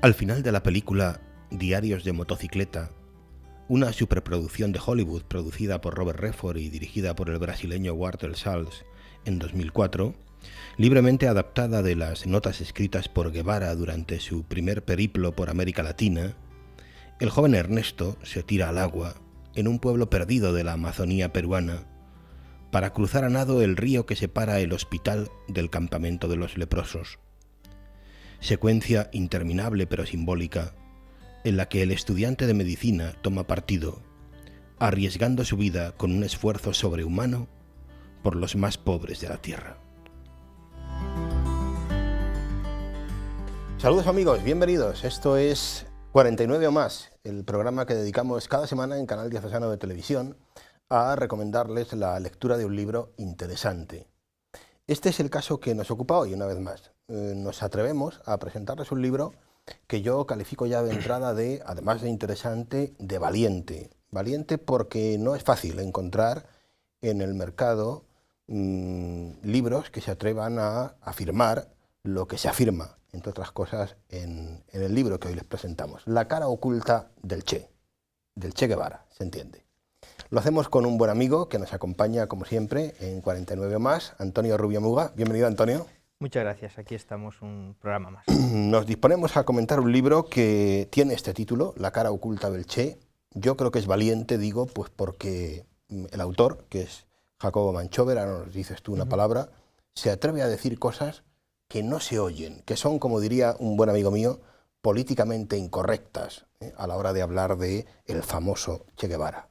Al final de la película Diarios de motocicleta, una superproducción de Hollywood producida por Robert Redford y dirigida por el brasileño Walter Salles en 2004, libremente adaptada de las notas escritas por Guevara durante su primer periplo por América Latina, el joven Ernesto se tira al agua en un pueblo perdido de la Amazonía peruana para cruzar a nado el río que separa el hospital del campamento de los leprosos. Secuencia interminable pero simbólica, en la que el estudiante de medicina toma partido, arriesgando su vida con un esfuerzo sobrehumano por los más pobres de la tierra. Saludos amigos, bienvenidos. Esto es 49 o más, el programa que dedicamos cada semana en Canal Diocesano de Televisión a recomendarles la lectura de un libro interesante. Este es el caso que nos ocupa hoy, una vez más. Nos atrevemos a presentarles un libro que yo califico ya de entrada de, además de interesante, de valiente. Valiente porque no es fácil encontrar en el mercado libros que se atrevan a afirmar lo que se afirma, entre otras cosas, en el libro que hoy les presentamos. La cara oculta del Che Guevara, se entiende. Lo hacemos con un buen amigo que nos acompaña, como siempre, en 49 o más, Antonio Rubio Muga. Bienvenido, Antonio. Muchas gracias, aquí estamos, un programa más. Nos disponemos a comentar un libro que tiene este título, La cara oculta del Che. Yo creo que es valiente, digo, pues porque el autor, que es Jacobo Manchover, ahora nos dices tú una palabra, se atreve a decir cosas que no se oyen, que son, como diría un buen amigo mío, políticamente incorrectas a la hora de hablar de el famoso Che Guevara.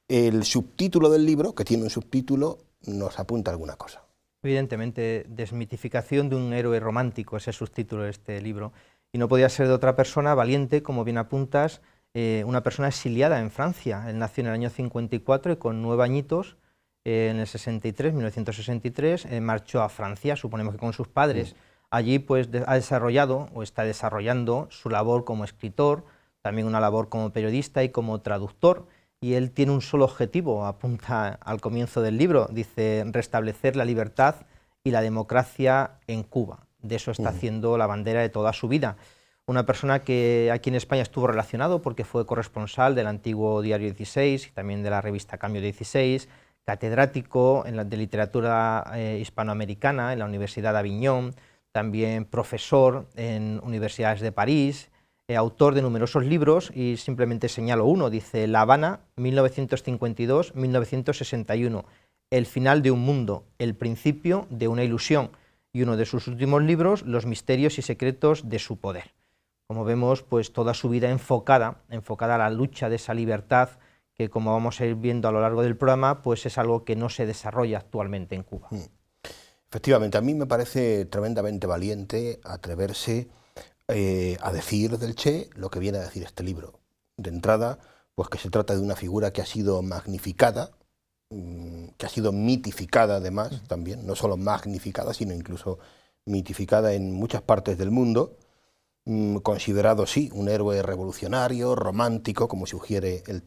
El subtítulo del libro, que tiene un subtítulo, nos apunta alguna cosa. Evidentemente, desmitificación de un héroe romántico, ese es el subtítulo de este libro, y no podía ser de otra persona, valiente, como bien apuntas, una persona exiliada en Francia. Él nació en el año 54 y con 9 añitos, en el 1963, marchó a Francia, suponemos que con sus padres. Allí pues ha desarrollado, o está desarrollando, su labor como escritor, también una labor como periodista y como traductor, y él tiene un solo objetivo, apunta al comienzo del libro, dice restablecer la libertad y la democracia en Cuba. De eso está haciendo la bandera de toda su vida. Una persona que aquí en España estuvo relacionado porque fue corresponsal del antiguo Diario 16 y también de la revista Cambio 16, catedrático de literatura hispanoamericana en la Universidad de Aviñón, también profesor en universidades de París, autor de numerosos libros, y simplemente señalo uno, dice La Habana, 1952-1961, El final de un mundo, el principio de una ilusión, y uno de sus últimos libros, Los misterios y secretos de su poder. Como vemos, pues toda su vida enfocada a la lucha de esa libertad, que como vamos a ir viendo a lo largo del programa, pues es algo que no se desarrolla actualmente en Cuba. Efectivamente, a mí me parece tremendamente valiente atreverse a decir del Che lo que viene a decir este libro. De entrada, pues que se trata de una figura que ha sido magnificada, que ha sido mitificada además también, no solo magnificada, sino incluso mitificada en muchas partes del mundo, considerado sí un héroe revolucionario, romántico, como sugiere el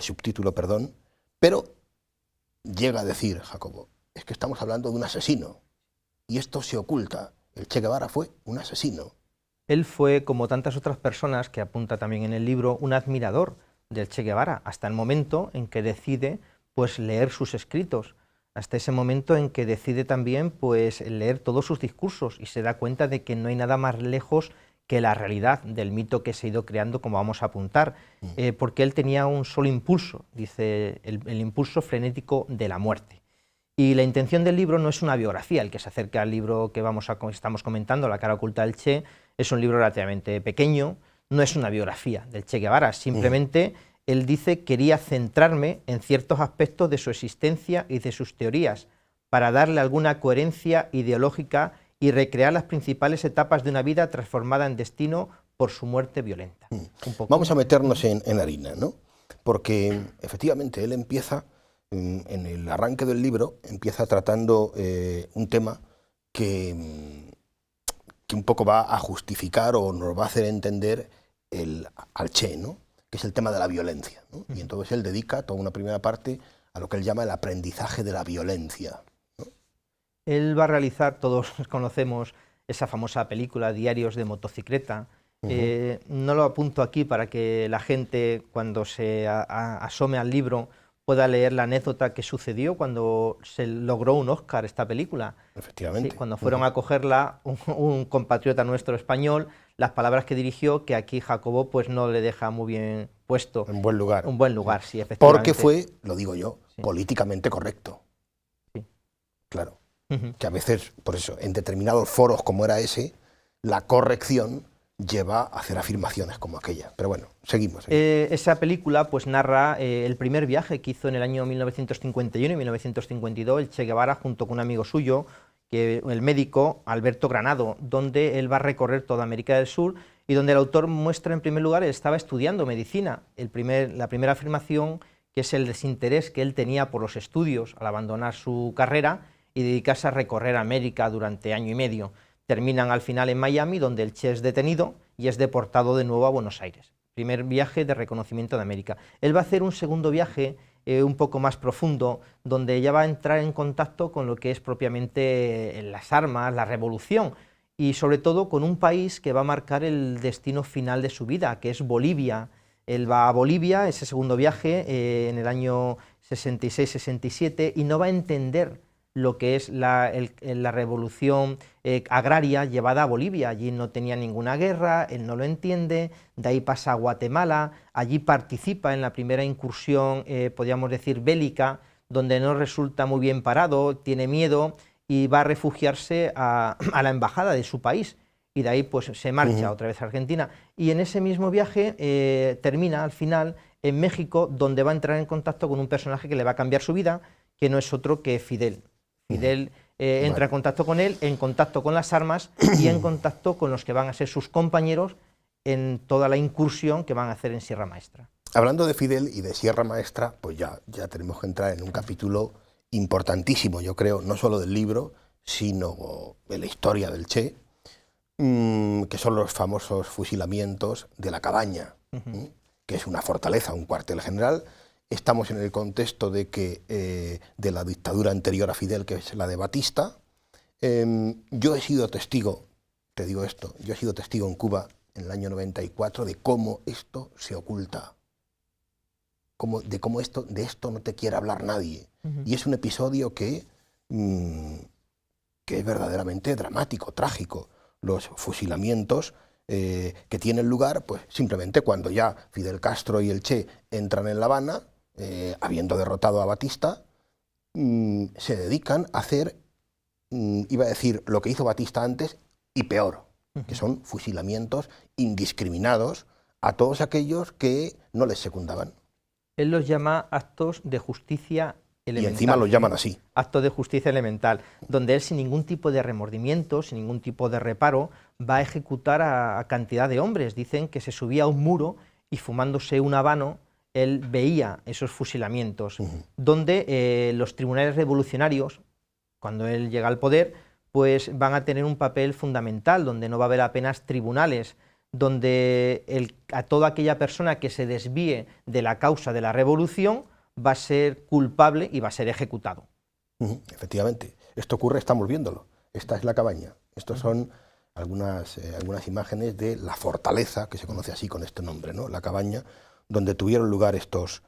subtítulo, pero llega a decir Jacobo, es que estamos hablando de un asesino, y esto se oculta. El Che Guevara fue un asesino. Él fue, como tantas otras personas, que apunta también en el libro, un admirador del Che Guevara, hasta el momento en que decide pues, leer sus escritos, hasta ese momento en que decide también pues, leer todos sus discursos y se da cuenta de que no hay nada más lejos que la realidad del mito que se ha ido creando, como vamos a apuntar, porque él tenía un solo impulso, dice el impulso frenético de la muerte. Y la intención del libro no es una biografía, el que se acerca al libro que estamos comentando, La cara oculta del Che, es un libro relativamente pequeño, no es una biografía del Che Guevara, simplemente él dice quería centrarme en ciertos aspectos de su existencia y de sus teorías, para darle alguna coherencia ideológica y recrear las principales etapas de una vida transformada en destino por su muerte violenta. Vamos a meternos en harina, ¿no? Porque efectivamente él empieza, en el arranque del libro, empieza tratando un tema que un poco va a justificar o nos va a hacer entender al Che, ¿no? Que es el tema de la violencia, ¿no? Y entonces él dedica toda una primera parte a lo que él llama el aprendizaje de la violencia, ¿no? Él va a realizar, todos conocemos esa famosa película Diarios de motocicleta, No lo apunto aquí para que la gente, cuando se asome al libro, pueda leer la anécdota que sucedió cuando se logró un Oscar esta película. Efectivamente. Sí, cuando fueron a cogerla, un compatriota nuestro español, las palabras que dirigió, que aquí Jacobo pues no le deja muy bien puesto. En buen lugar. Un buen lugar, sí, efectivamente. Porque fue, lo digo yo, sí, políticamente correcto. Sí. Claro. Que a veces, por eso, en determinados foros como era ese, la corrección lleva a hacer afirmaciones como aquella. Pero bueno, seguimos. Esa película pues narra el primer viaje que hizo en el año 1951 y 1952 el Che Guevara junto con un amigo suyo, el médico Alberto Granado, donde él va a recorrer toda América del Sur y donde el autor muestra en primer lugar, él estaba estudiando medicina. La primera afirmación, que es el desinterés que él tenía por los estudios al abandonar su carrera y dedicarse a recorrer América durante año y medio. Terminan al final en Miami, donde el Che es detenido y es deportado de nuevo a Buenos Aires. Primer viaje de reconocimiento de América. Él va a hacer un segundo viaje un poco más profundo, donde ella va a entrar en contacto con lo que es propiamente las armas, la revolución, y sobre todo con un país que va a marcar el destino final de su vida, que es Bolivia. Él va a Bolivia, ese segundo viaje, en el año 66-67, y no va a entender lo que es la revolución agraria llevada a Bolivia. Allí no tenía ninguna guerra, él no lo entiende, de ahí pasa a Guatemala, allí participa en la primera incursión, podríamos decir, bélica, donde no resulta muy bien parado, tiene miedo y va a refugiarse a la embajada de su país, y de ahí pues se marcha otra vez a Argentina, y en ese mismo viaje termina al final en México, donde va a entrar en contacto con un personaje que le va a cambiar su vida, que no es otro que Fidel. Fidel entra en contacto con él, en contacto con las armas y en contacto con los que van a ser sus compañeros en toda la incursión que van a hacer en Sierra Maestra. Hablando de Fidel y de Sierra Maestra, pues ya tenemos que entrar en un capítulo importantísimo, yo creo, no solo del libro, sino de la historia del Che, que son los famosos fusilamientos de La Cabaña, que es una fortaleza, un cuartel general. Estamos en el contexto de de la dictadura anterior a Fidel, que es la de Batista. Yo he sido testigo, te digo esto, yo he sido testigo en Cuba en el año 94 de cómo esto se oculta, de esto no te quiere hablar nadie. Y es un episodio que es verdaderamente dramático, trágico. Los fusilamientos que tienen lugar pues simplemente cuando ya Fidel Castro y el Che entran en La Habana, habiendo derrotado a Batista, se dedican a hacer, iba a decir, lo que hizo Batista antes y peor, que son fusilamientos indiscriminados a todos aquellos que no les secundaban. Él los llama actos de justicia elemental. Y encima los llaman así. Actos de justicia elemental, donde él sin ningún tipo de remordimiento, sin ningún tipo de reparo, va a ejecutar a cantidad de hombres. Dicen que se subía a un muro y fumándose un habano, él veía esos fusilamientos, donde los tribunales revolucionarios, cuando él llega al poder, pues van a tener un papel fundamental, donde no va a haber apenas tribunales, donde a toda aquella persona que se desvíe de la causa de la revolución va a ser culpable y va a ser ejecutado. Efectivamente, esto ocurre, estamos viéndolo, esta es La Cabaña, estos son algunas imágenes de la fortaleza, que se conoce así con este nombre, ¿no? La Cabaña, donde tuvieron lugar estos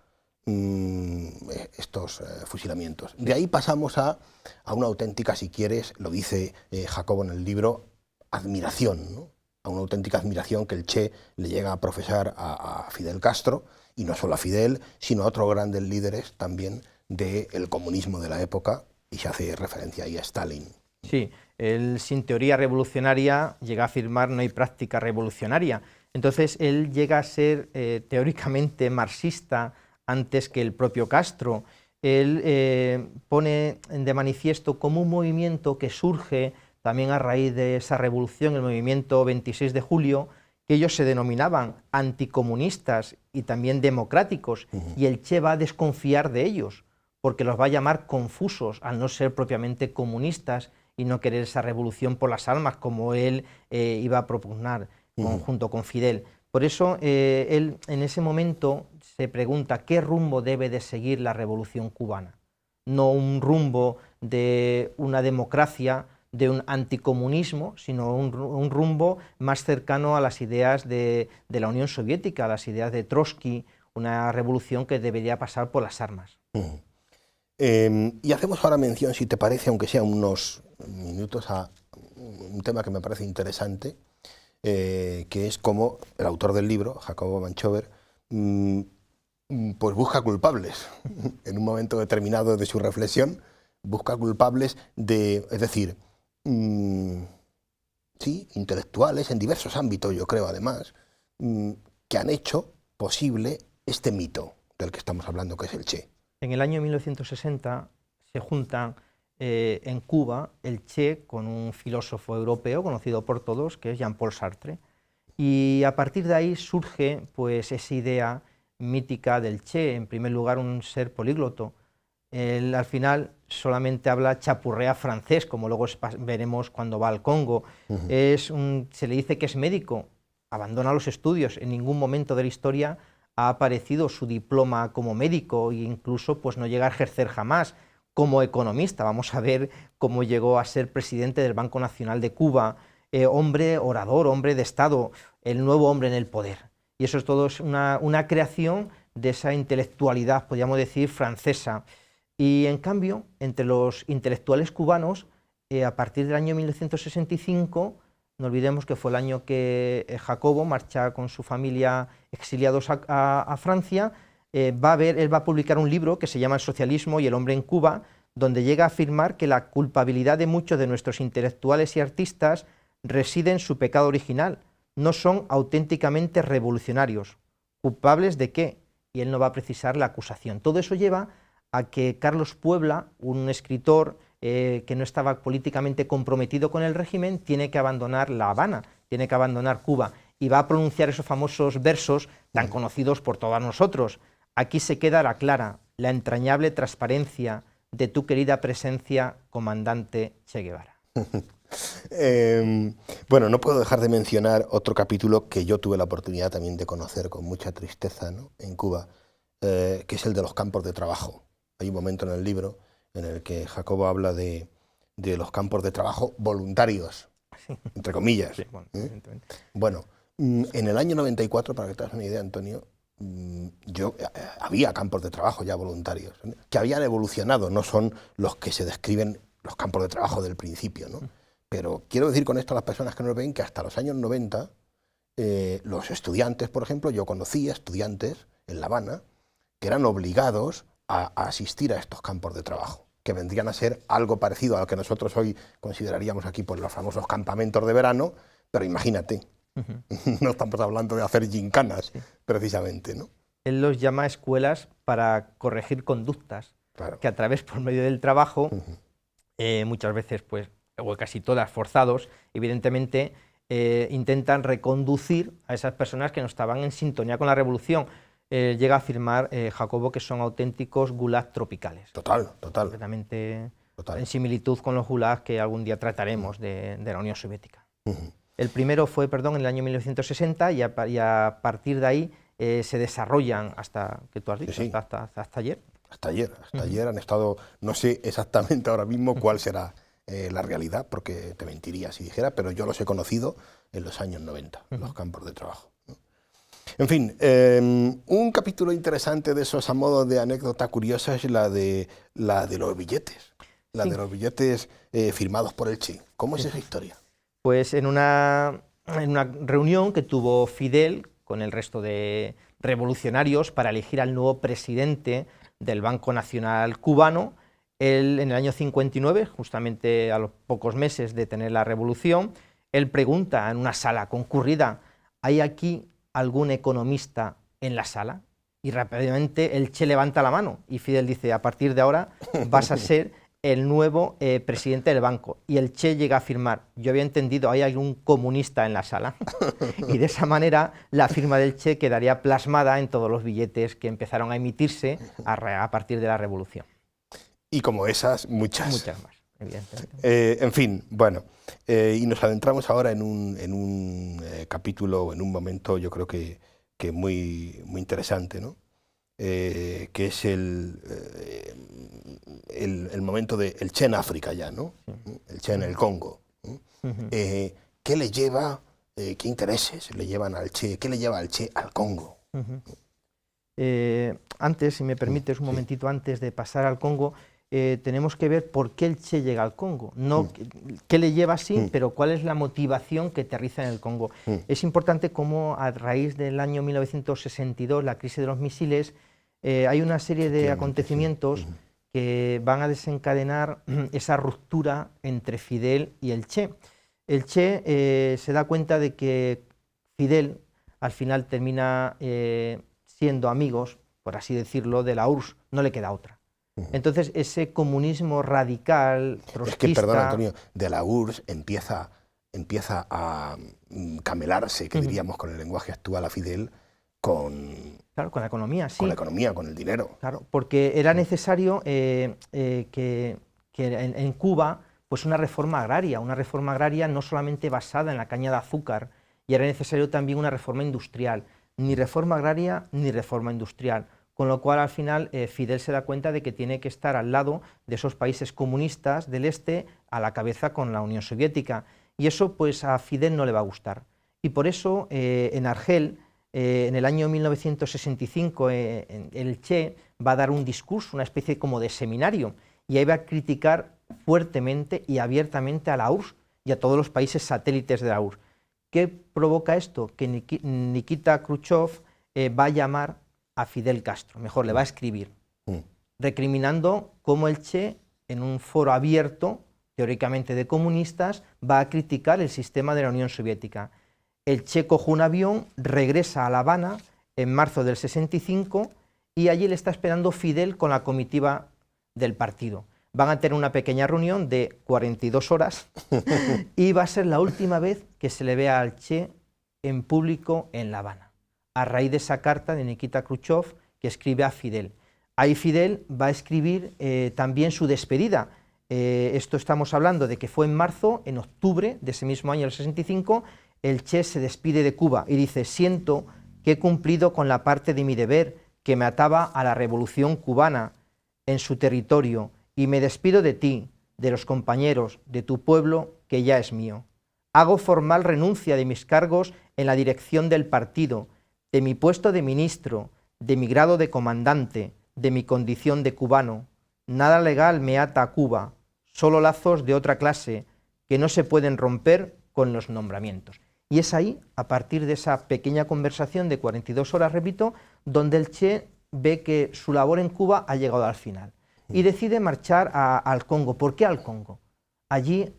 fusilamientos. De ahí pasamos a una auténtica, si quieres, lo dice Jacobo en el libro, admiración, ¿no? A una auténtica admiración que el Che le llega a profesar a Fidel Castro, y no solo a Fidel, sino a otros grandes líderes también del comunismo de la época, y se hace referencia ahí a Stalin. Sí, él sin teoría revolucionaria llega a afirmar no hay práctica revolucionaria. Entonces él llega a ser teóricamente marxista antes que el propio Castro. Él pone de manifiesto como un movimiento que surge también a raíz de esa revolución, el movimiento 26 de julio, que ellos se denominaban anticomunistas y también democráticos, y el Che va a desconfiar de ellos, porque los va a llamar confusos al no ser propiamente comunistas y no querer esa revolución por las armas como él iba a propugnar junto con Fidel. Por eso él en ese momento se pregunta qué rumbo debe de seguir la revolución cubana, no un rumbo de una democracia de un anticomunismo, sino un rumbo más cercano a las ideas de la Unión Soviética, a las ideas de Trotsky, una revolución que debería pasar por las armas. Y hacemos ahora mención, si te parece, aunque sea unos minutos, a un tema que me parece interesante, que es cómo el autor del libro, Jacobo Manchover, pues busca culpables. En un momento determinado de su reflexión, busca culpables de, es decir, sí, intelectuales en diversos ámbitos, yo creo, además, que han hecho posible este mito del que estamos hablando, que es el Che. En el año 1960 se juntan en Cuba el Che con un filósofo europeo conocido por todos, que es Jean-Paul Sartre, y a partir de ahí surge pues esa idea mítica del Che, en primer lugar un ser polígloto. Él al final solamente habla chapurrea francés, como luego veremos cuando va al Congo. Se le dice que es médico, abandona los estudios, en ningún momento de la historia ha aparecido su diploma como médico e incluso pues, no llega a ejercer jamás como economista. Vamos a ver cómo llegó a ser presidente del Banco Nacional de Cuba, hombre orador, hombre de Estado, el nuevo hombre en el poder. Y eso es todo una creación de esa intelectualidad, podríamos decir, francesa. Y en cambio, entre los intelectuales cubanos, a partir del año 1965, no olvidemos que fue el año que Jacobo marcha con su familia exiliados a Francia, él va a publicar un libro que se llama El socialismo y el hombre en Cuba, donde llega a afirmar que la culpabilidad de muchos de nuestros intelectuales y artistas reside en su pecado original, no son auténticamente revolucionarios. ¿Culpables de qué? Y él no va a precisar la acusación. Todo eso lleva a que Carlos Puebla, un escritor que no estaba políticamente comprometido con el régimen, tiene que abandonar La Habana, tiene que abandonar Cuba, y va a pronunciar esos famosos versos tan conocidos por todos nosotros. Aquí se quedará clara la entrañable transparencia de tu querida presencia, comandante Che Guevara. Bueno, no puedo dejar de mencionar otro capítulo que yo tuve la oportunidad también de conocer con mucha tristeza, ¿no?, en Cuba, que es el de los campos de trabajo. Hay un momento en el libro en el que Jacobo habla de los campos de trabajo voluntarios, sí, entre comillas. Sí, bueno, en el año 94, para que te hagas una idea, Antonio, había campos de trabajo ya voluntarios, ¿no?, que habían evolucionado, no son los que se describen los campos de trabajo del principio, ¿no? Pero quiero decir con esto a las personas que nos ven que hasta los años 90, los estudiantes, por ejemplo, yo conocí estudiantes en La Habana que eran obligados a asistir a estos campos de trabajo, que vendrían a ser algo parecido a lo que nosotros hoy consideraríamos aquí pues, los famosos campamentos de verano, pero imagínate, no estamos hablando de hacer gincanas, sí, precisamente, ¿no? Él los llama escuelas para corregir conductas, claro, que a través, por medio del trabajo, muchas veces, pues, o casi todas forzados, evidentemente, intentan reconducir a esas personas que no estaban en sintonía con la revolución. Llega a afirmar Jacobo que son auténticos gulags tropicales. Total. Completamente en similitud con los gulags que algún día trataremos de la Unión Soviética. El primero fue, en el año 1960 y a partir de ahí se desarrollan hasta, que tú has dicho, sí, hasta ayer. Hasta ayer han estado, no sé exactamente ahora mismo cuál será la realidad, porque te mentiría si dijera, pero yo los he conocido en los años 90, los campos de trabajo. En fin, un capítulo interesante de esos a modo de anécdota curiosa es la de los billetes, sí, de los billetes firmados por el Che. ¿Cómo es esa historia? Pues en una reunión que tuvo Fidel con el resto de revolucionarios para elegir al nuevo presidente del Banco Nacional cubano, él en el año 59, justamente a los pocos meses de tener la revolución, él pregunta en una sala concurrida, ¿hay aquí algún economista en la sala? Y rápidamente el Che levanta la mano y Fidel dice, a partir de ahora vas a ser el nuevo presidente del banco. Y el Che llega a afirmar, yo había entendido, ¿hay algún comunista en la sala? Y de esa manera la firma del Che quedaría plasmada en todos los billetes que empezaron a emitirse a partir de la revolución. Y como esas, muchas. Muchas más, evidentemente. En fin, bueno, y nos adentramos ahora en un capítulo, en un momento yo creo que muy interesante, ¿no? Que es el el momento del Che en África ya, ¿no? El Che en el Congo. ¿Qué le lleva, qué intereses le llevan al Che, qué le lleva al Che al Congo? Antes, si me permites, un momentito antes de pasar al Congo, tenemos que ver por qué el Che llega al Congo, no qué le lleva así, pero cuál es la motivación que aterriza en el Congo. Es importante cómo a raíz del año 1962, la crisis de los misiles, hay una serie de acontecimientos que van a desencadenar esa ruptura entre Fidel y el Che. El Che se da cuenta de que Fidel al final termina siendo amigos, por así decirlo, de la URSS, no le queda otra. Entonces ese comunismo radical, trotskista... Es que, perdón, Antonio, de la URSS empieza a camelarse, que diríamos con el lenguaje actual, a Fidel, Claro, con la economía, sí. Con la economía, con el dinero. Claro, porque era necesario que en Cuba pues una reforma agraria no solamente basada en la caña de azúcar, y era necesario también una reforma industrial, ni reforma agraria ni reforma industrial. Con lo cual, al final, Fidel se da cuenta de que tiene que estar al lado de esos países comunistas del este, a la cabeza con la Unión Soviética. Y eso, pues, a Fidel no le va a gustar. Y por eso, en Argel, en el año 1965, el Che va a dar un discurso, una especie como de seminario, y ahí va a criticar fuertemente y abiertamente a la URSS y a todos los países satélites de la URSS. ¿Qué provoca esto? Que Nikita Khrushchev va a llamar a Fidel Castro, mejor le va a escribir, recriminando cómo el Che, en un foro abierto, teóricamente de comunistas, va a criticar el sistema de la Unión Soviética. El Che coge un avión, regresa a La Habana en marzo del 65 y allí le está esperando Fidel con la comitiva del partido. Van a tener una pequeña reunión de 42 horas y va a ser la última vez que se le vea al Che en público en La Habana, a raíz de esa carta de Nikita Khrushchev que escribe a Fidel. Ahí Fidel va a escribir también su despedida. Esto estamos hablando de que fue en marzo, en octubre de ese mismo año, el 65, el Che se despide de Cuba y dice: siento que he cumplido con la parte de mi deber que me ataba a la revolución cubana en su territorio y me despido de ti, de los compañeros, de tu pueblo que ya es mío. Hago formal renuncia de mis cargos en la dirección del partido, de mi puesto de ministro, de mi grado de comandante, de mi condición de cubano. Nada legal me ata a Cuba, solo lazos de otra clase que no se pueden romper con los nombramientos. Y es ahí, a partir de esa pequeña conversación de 42 horas, repito, donde el Che ve que su labor en Cuba ha llegado al final y decide marchar al Congo. ¿Por qué al Congo? Allí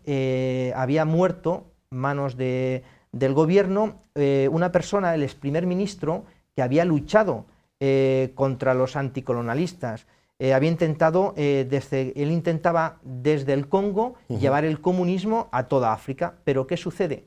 había muerto, manos del gobierno, una persona, el ex primer ministro, que había luchado contra los anticolonialistas. Había intentado, él intentaba desde el Congo llevar el comunismo a toda África, pero ¿qué sucede?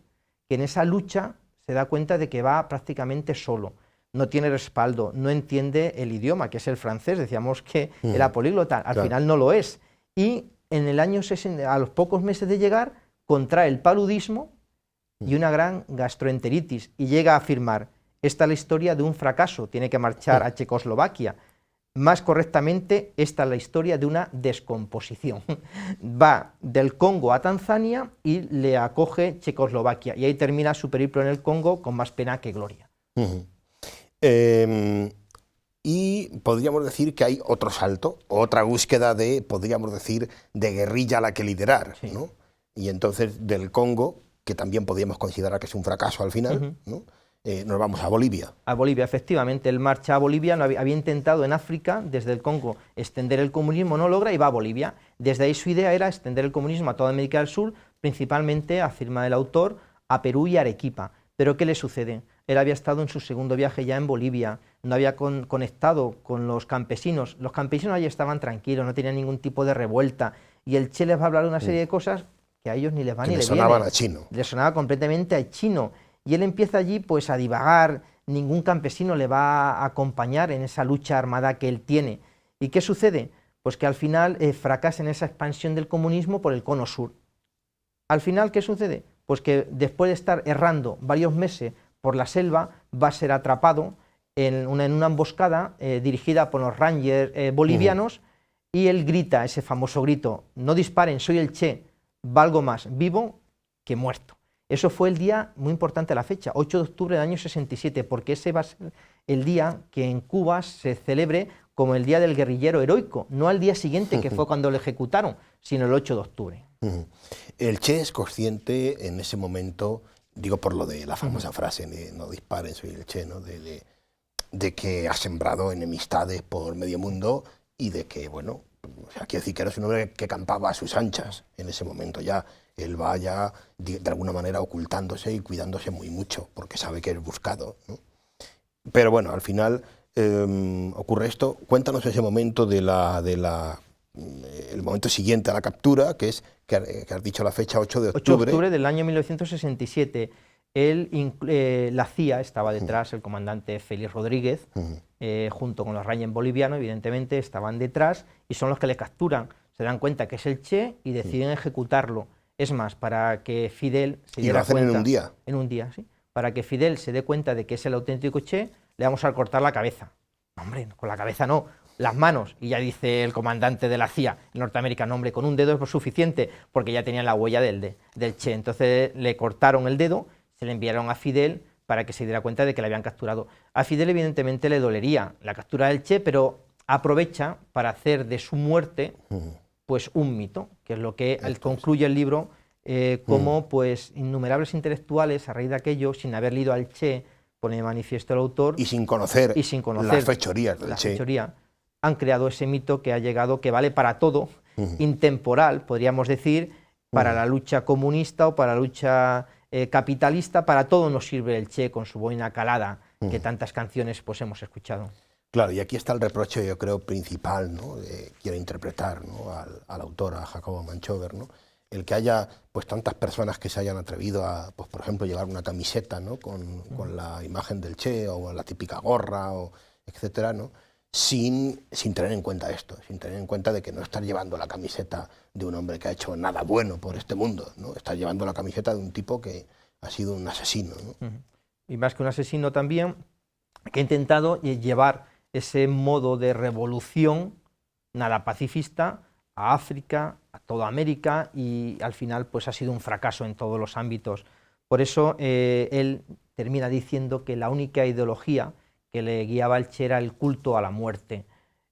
Que en esa lucha se da cuenta de que va prácticamente solo, no tiene respaldo, no entiende el idioma, que es el francés, decíamos que era políglota, al final no lo es, y en el año 60, a los pocos meses de llegar, contrae el paludismo y una gran gastroenteritis, y llega a afirmar: esta es la historia de un fracaso, tiene que marchar a Checoslovaquia. Más correctamente, esta es la historia de una descomposición. Va del Congo a Tanzania y le acoge Checoslovaquia, y ahí termina su periplo en el Congo con más pena que gloria. Y podríamos decir que hay otro salto, otra búsqueda de, podríamos decir, de guerrilla a la que liderar, ¿no? Y entonces del Congo, que también podríamos considerar que es un fracaso al final, ¿no? Nos vamos a Bolivia. A Bolivia, efectivamente, él marcha a Bolivia, había intentado en África, desde el Congo, extender el comunismo, no logra y va a Bolivia. Desde ahí su idea era extender el comunismo a toda América del Sur, principalmente, afirma el autor, a Perú y Arequipa. Pero ¿qué le sucede? Él había estado en su segundo viaje ya en Bolivia, no había conectado con los campesinos allí estaban tranquilos, no tenían ningún tipo de revuelta, y el Che les va a hablar de una serie de cosas que a ellos ni les van ni les vienen. Sonaban a chino. Les sonaba completamente a chino. Y él empieza allí pues a divagar, ningún campesino le va a acompañar en esa lucha armada que él tiene. ¿Y qué sucede? Pues que al final fracasa en esa expansión del comunismo por el cono sur. Al final, ¿qué sucede? Pues que después de estar errando varios meses por la selva, va a ser atrapado en una emboscada dirigida por los rangers bolivianos, y él grita ese famoso grito: no disparen, soy el Che, valgo más vivo que muerto. Eso fue el día muy importante de la fecha, 8 de octubre del año 67, porque ese va a ser el día que en Cuba se celebre como el Día del Guerrillero Heroico, no al día siguiente, que fue cuando lo ejecutaron, sino el 8 de octubre. El Che es consciente en ese momento, digo por lo de la famosa frase de no disparen, soy el Che, ¿no? de que ha sembrado enemistades por medio mundo y de que, bueno, o sea, quiero decir que era un hombre que campaba a sus anchas en ese momento ya. Él va ya de alguna manera ocultándose y cuidándose muy mucho porque sabe que es buscado, ¿no? Pero bueno, al final ocurre esto. Cuéntanos ese momento el momento siguiente a la captura, que es, que has dicho la fecha, 8 de octubre. 8 de octubre del año 1967. La CIA estaba detrás, el comandante Félix Rodríguez, junto con los Rangers bolivianos, evidentemente, estaban detrás y son los que le capturan. Se dan cuenta que es el Che y deciden ejecutarlo. Es más, para que Fidel se diera cuenta... ¿Y lo hacen en un día? En un día, sí. Para que Fidel se dé cuenta de que es el auténtico Che, le vamos a cortar la cabeza. Hombre, con la cabeza no, las manos. Y ya dice el comandante de la CIA, el norteamericano: hombre, con un dedo es suficiente, porque ya tenían la huella del Che. Entonces le cortaron el dedo, se le enviaron a Fidel para que se diera cuenta de que le habían capturado. A Fidel evidentemente le dolería la captura del Che, pero aprovecha para hacer de su muerte pues un mito, que es lo que concluye el libro, como pues innumerables intelectuales a raíz de aquello, sin haber leído al Che, pone de manifiesto el autor, y sin conocer las fechorías del Che, han creado ese mito que ha llegado, que vale para todo, intemporal, podríamos decir, para la lucha comunista o para la lucha capitalista, para todo nos sirve el Che con su boina calada, que tantas canciones pues hemos escuchado. Claro, y aquí está el reproche, yo creo, principal, ¿no? Quiero interpretar, ¿no? al autor, a Jacobo Manchover, ¿no? El que haya pues tantas personas que se hayan atrevido a, pues, por ejemplo, llevar una camiseta, ¿no? con la imagen del Che, o la típica gorra, o etcétera, ¿no? sin tener en cuenta esto, sin tener en cuenta de que no estás llevando la camiseta de un hombre que ha hecho nada bueno por este mundo, ¿no? Estás llevando la camiseta de un tipo que ha sido un asesino, ¿no? Y más que un asesino también, que ha intentado llevar ese modo de revolución nada pacifista a África, a toda América, y al final pues ha sido un fracaso en todos los ámbitos. Por eso él termina diciendo que la única ideología que le guiaba al Che era el culto a la muerte,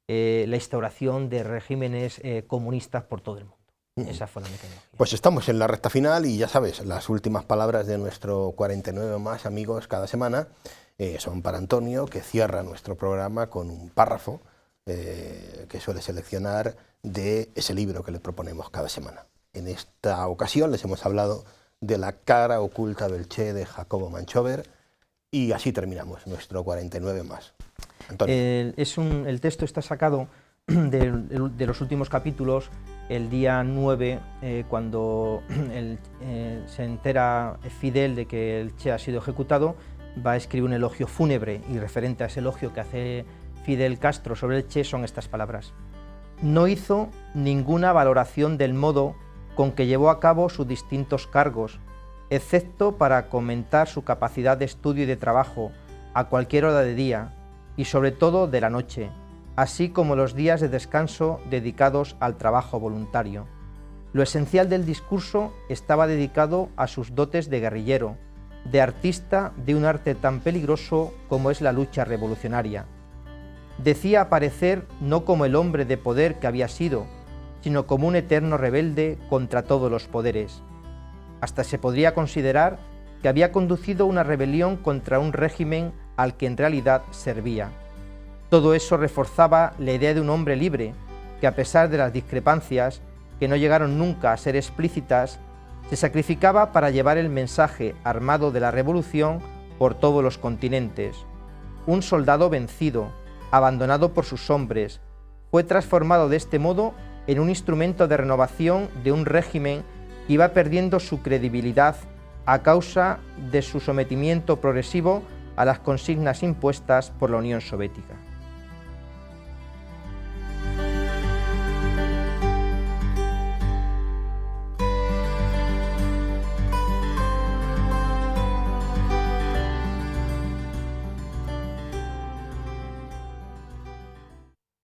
la instauración de regímenes comunistas por todo el mundo. Esa fue la metodología. Pues estamos en la recta final y ya sabes, las últimas palabras de nuestro 49 más, amigos, cada semana, son para Antonio, que cierra nuestro programa con un párrafo que suele seleccionar de ese libro que le proponemos cada semana. En esta ocasión les hemos hablado de La cara oculta del Che, de Jacobo Manchover, y así terminamos nuestro 49 más. Antonio. El texto está sacado de los últimos capítulos. El día 9, cuando se entera Fidel de que el Che ha sido ejecutado, va a escribir un elogio fúnebre, y referente a ese elogio que hace Fidel Castro sobre el Che son estas palabras: no hizo ninguna valoración del modo con que llevó a cabo sus distintos cargos, excepto para comentar su capacidad de estudio y de trabajo a cualquier hora de día y sobre todo de la noche, así como los días de descanso dedicados al trabajo voluntario. Lo esencial del discurso estaba dedicado a sus dotes de guerrillero, de artista de un arte tan peligroso como es la lucha revolucionaria. Decía aparecer no como el hombre de poder que había sido, sino como un eterno rebelde contra todos los poderes. Hasta se podría considerar que había conducido una rebelión contra un régimen al que en realidad servía. Todo eso reforzaba la idea de un hombre libre, que a pesar de las discrepancias, que no llegaron nunca a ser explícitas, se sacrificaba para llevar el mensaje armado de la revolución por todos los continentes. Un soldado vencido, abandonado por sus hombres, fue transformado de este modo en un instrumento de renovación de un régimen que iba perdiendo su credibilidad a causa de su sometimiento progresivo a las consignas impuestas por la Unión Soviética.